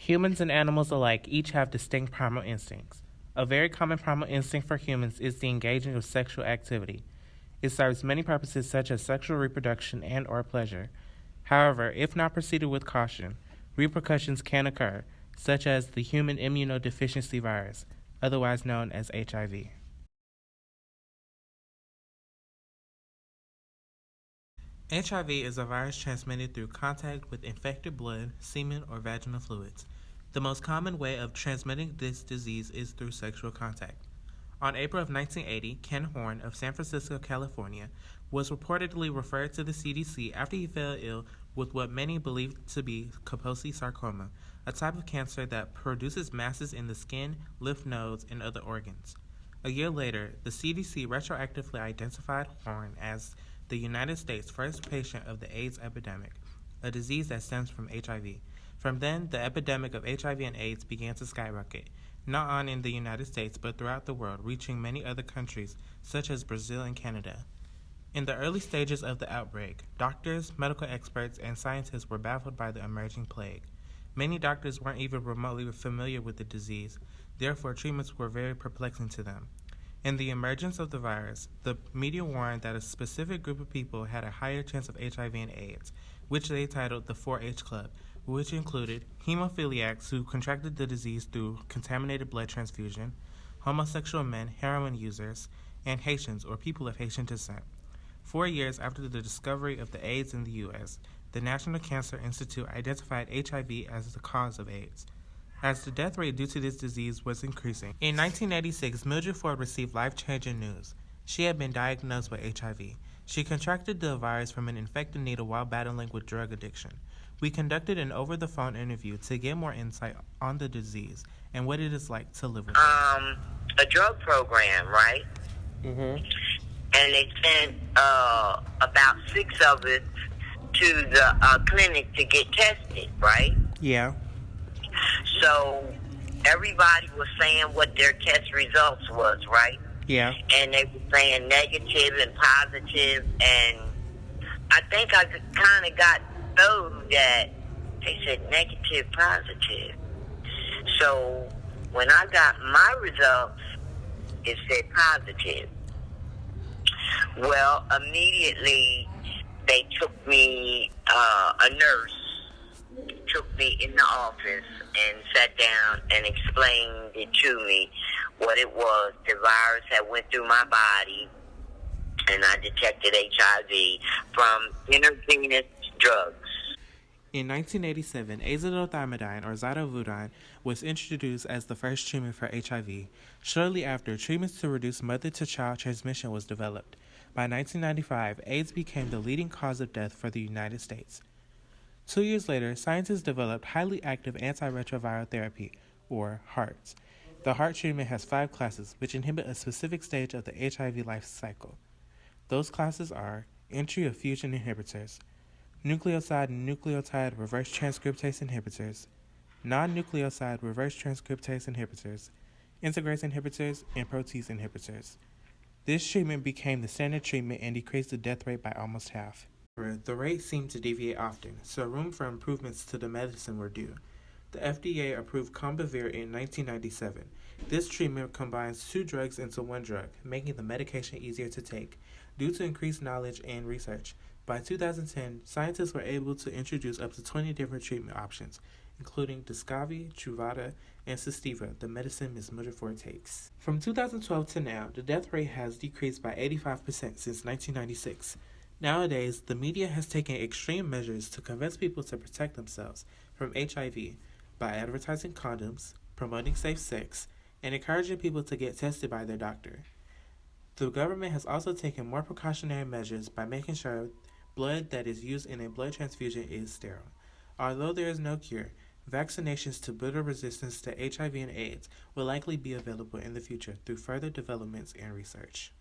Humans and animals alike each have distinct primal instincts. A very common primal instinct for humans is the engaging of sexual activity. It serves many purposes such as sexual reproduction and/or pleasure. However, if not proceeded with caution, repercussions can occur, such as the human immunodeficiency virus, otherwise known as HIV. HIV is a virus transmitted through contact with infected blood, semen, or vaginal fluids. The most common way of transmitting this disease is through sexual contact. On April of 1980, Ken Horn of San Francisco, California, was reportedly referred to the CDC after he fell ill with what many believed to be Kaposi sarcoma, a type of cancer that produces masses in the skin, lymph nodes, and other organs. A year later, the CDC retroactively identified Horn as the United States' first patient of the AIDS epidemic, a disease that stems from HIV. From then, the epidemic of HIV and AIDS began to skyrocket, not only in the United States but throughout the world, reaching many other countries such as Brazil and Canada. In the early stages of the outbreak, doctors, medical experts, and scientists were baffled by the emerging plague. Many doctors weren't even remotely familiar with the disease, therefore treatments were very perplexing to them. In the emergence of the virus, the media warned that a specific group of people had a higher chance of HIV and AIDS, which they titled the 4-H Club, which included hemophiliacs who contracted the disease through contaminated blood transfusion, homosexual men, heroin users, and Haitians or people of Haitian descent. 4 years after the discovery of the AIDS in the U.S., the National Cancer Institute identified HIV as the cause of AIDS, as the death rate due to this disease was increasing. In 1986, Mildred Ford received life-changing news. She had been diagnosed with HIV. She contracted the virus from an infected needle while battling with drug addiction. We conducted an over-the-phone interview to get more insight on the disease and what it is like to live with it. A drug program, right? Mm-hmm. And they sent about 6 of us to the clinic to get tested, right? Yeah. So everybody was saying what their test results was, right? Yeah. And they were saying negative and positive, and I think I kind of got those that they said negative, positive. So when I got my results, it said positive. Well, immediately they took me, a nurse took me in the office and sat down and explained it to me what it was. The virus had went through my body, and I detected HIV from intravenous drugs. In 1987, azithromycin, or zidovudine, was introduced as the first treatment for HIV. Shortly after, treatments to reduce mother-to-child transmission was developed. By 1995, AIDS became the leading cause of death for the United States. 2 years later, scientists developed highly active antiretroviral therapy, or HAARTs. The HAART treatment has 5 classes, which inhibit a specific stage of the HIV life cycle. Those classes are entry of fusion inhibitors, nucleoside and nucleotide reverse transcriptase inhibitors, non-nucleoside reverse transcriptase inhibitors, integrase inhibitors, and protease inhibitors. This treatment became the standard treatment and decreased the death rate by almost half. The rate seemed to deviate often, so room for improvements to the medicine were due. The FDA approved Combivir in 1997. This treatment combines 2 drugs into 1 drug, making the medication easier to take. Due to increased knowledge and research, by 2010, scientists were able to introduce up to 20 different treatment options, including Descovy, Truvada, and Sustiva, the medicine Ms. Mildred Ford takes. From 2012 to now, the death rate has decreased by 85% since 1996. Nowadays, the media has taken extreme measures to convince people to protect themselves from HIV by advertising condoms, promoting safe sex, and encouraging people to get tested by their doctor. The government has also taken more precautionary measures by making sure blood that is used in a blood transfusion is sterile. Although there is no cure, vaccinations to build a resistance to HIV and AIDS will likely be available in the future through further developments and research.